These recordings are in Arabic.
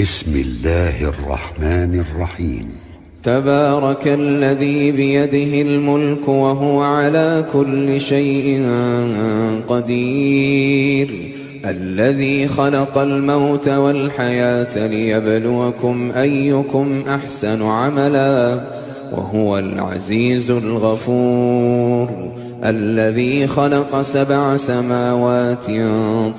بسم الله الرحمن الرحيم. تبارك الذي بيده الملك وهو على كل شيء قدير، الذي خلق الموت والحياة ليبلوكم أيكم أحسن عملا وهو العزيز الغفور، الذي خلق 7 سماوات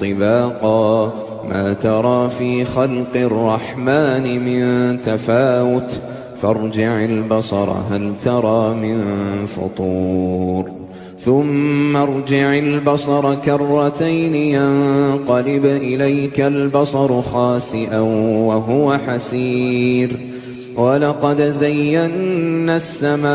طباقا ما ترى في خلق الرحمن من تفاوت فارجع البصر هل ترى من فطور ثم ارجع البصر كرتين ينقلب إليك البصر خاسئا وهو حسير، ولقد زينا السماء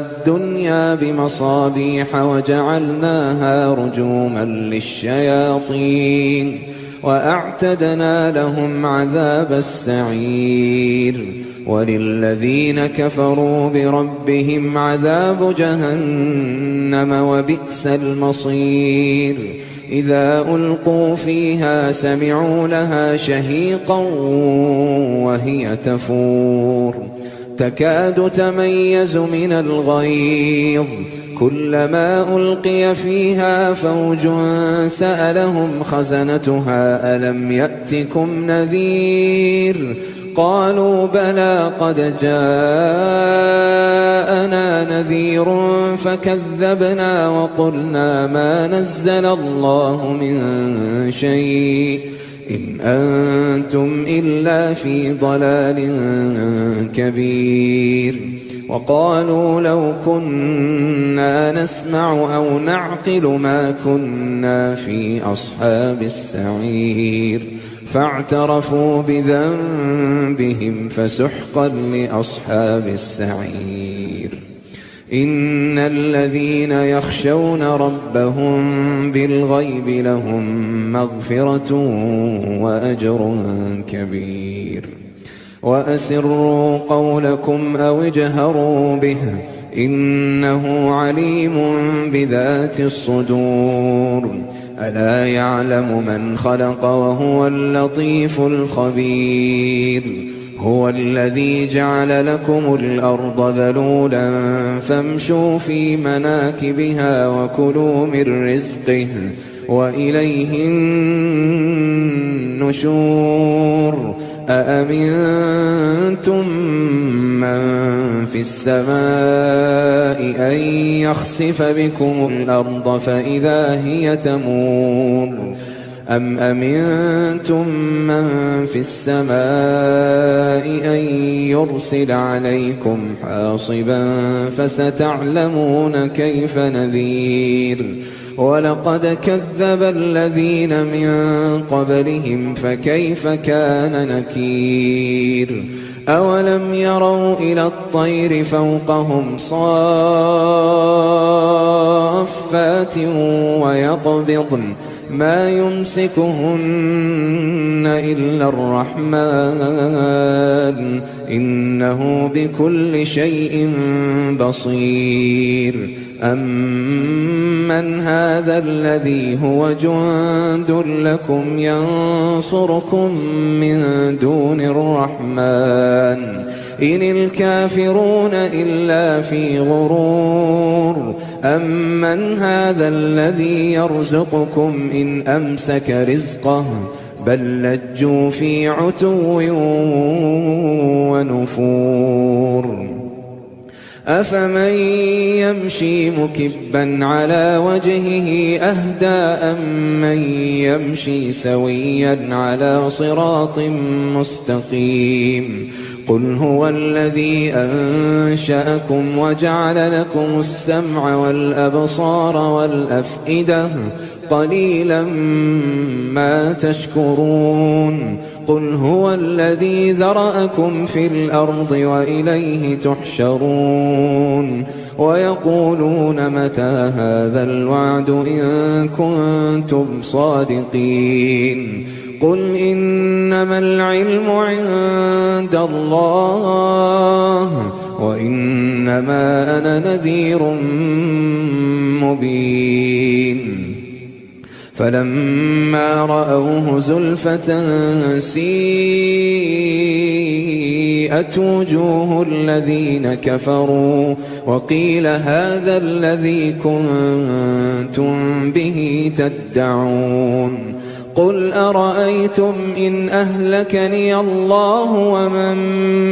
الدنيا بمصابيح وجعلناها رجوما للشياطين وأعتدنا لهم عذاب السعير، وللذين كفروا بربهم عذاب جهنم وبئس المصير، إذا ألقوا فيها سمعوا لها شهيقا وهي تفور تكاد تميز من الغيظ، كلما ألقي فيها فوج سألهم خزنتها ألم يأتكم نذير، قالوا بلى قد جاءنا نذير فكذبنا وقلنا ما نزل الله من شيء إن أنتم إلا في ضلال كبير، وقالوا لو كنا نسمع أو نعقل ما كنا في أصحاب السعير، فاعترفوا بذنبهم فسحقا لأصحاب السعير. إن الذين يخشون ربهم بالغيب لهم مغفرة وأجر كبير، وأسروا قولكم أو اجهروا به إنه عليم بذات الصدور، ألا يعلم من خلق وهو اللطيف الخبير، هو الذي جعل لكم الأرض ذلولا فامشوا في مناكبها وكلوا من رزقه وإليه النشور، أأمنتم من في السماء أن يخسف بكم الأرض فإذا هي تمور، أم أمنتم من في السماء أن يرسل عليكم حاصبا فستعلمون كيف نذير، ولقد كذب الذين من قبلهم فكيف كان نكير، أولم يروا إلى الطير فوقهم صافات ويقبضن ما يمسكهن إلا الرحمن إنه بكل شيء بصير، أمن هذا الذي هو جند لكم ينصركم من دون الرحمن إن الكافرون إلا في غرور، أمن هذا الذي يرزقكم إن أمسك رزقه بل لجوا في عتو ونفور، أفمن يمشي مكبا على وجهه أهدى أمن يمشي سويا على صراط مستقيم، قل هو الذي أنشأكم وجعل لكم السمع والأبصار والأفئدة قليلا ما تشكرون، قل هو الذي ذرأكم في الأرض وإليه تحشرون، ويقولون متى هذا الوعد إن كنتم صادقين، قل إنما العلم عند الله وإنما أنا نذير مبين، فلما رأوه زلفة سيئت وجوه الذين كفروا وقيل هذا الذي كنتم به تدعون قل أرأيتم إن أهلكني الله ومن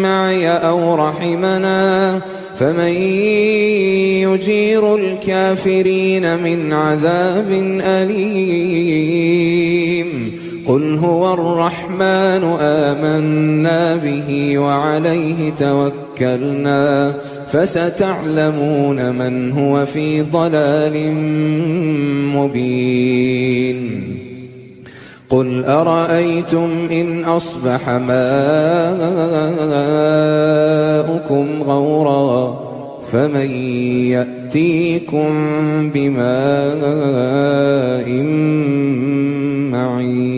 معي أو رحمنا فمن يجير الكافرين من عذاب أليم قل هو الرحمن آمنا به وعليه توكلنا فستعلمون من هو في ضلال مبين قل أرأيتم إن أصبح ماؤكم غورا فمن يأتيكم بماء معين